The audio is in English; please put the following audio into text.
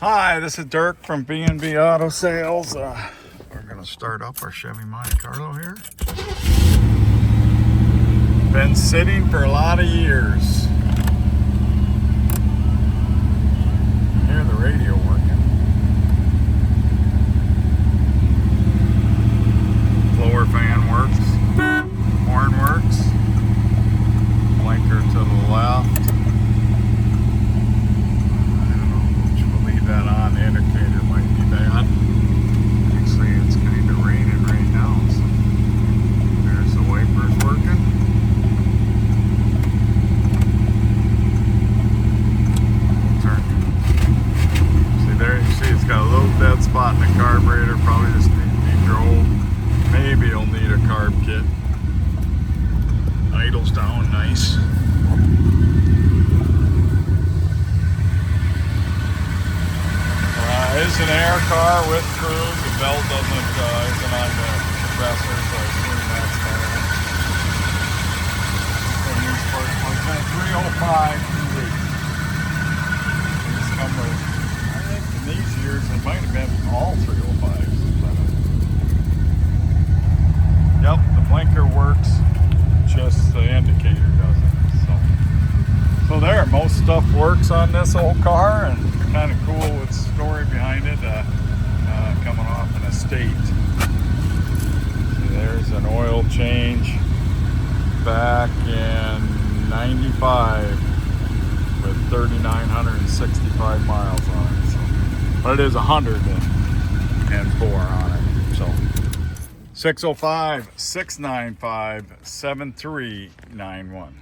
Hi, this is Dirk from B&B Auto Sales. We're gonna start up our Chevy Monte Carlo here. Been sitting for a lot of years. Hear the radio working. Blower fan works. Horn works. Blinker to the left. That on, the indicator might be bad. Actually, it's kind of raining right now, so there's the wipers working. Turn. See there, you see it's got a little dead spot in the carburetor, probably just needs to be drove. Maybe it'll need a carb kit. Idles down nice. It's an air car with thru. The belt isn't on the compressor, so I assume that's fine. And these parts like that 305 V8. These come with, I think in these years it might have been all 305s. Yep, the blinker works, just the indicator doesn't. So there, most stuff works on this old car, and kind of cool with the story behind it, coming off an estate. See, there's an oil change back in 95 with 3,965 miles on it. So, but it is 104 on it. So 605-695-7391.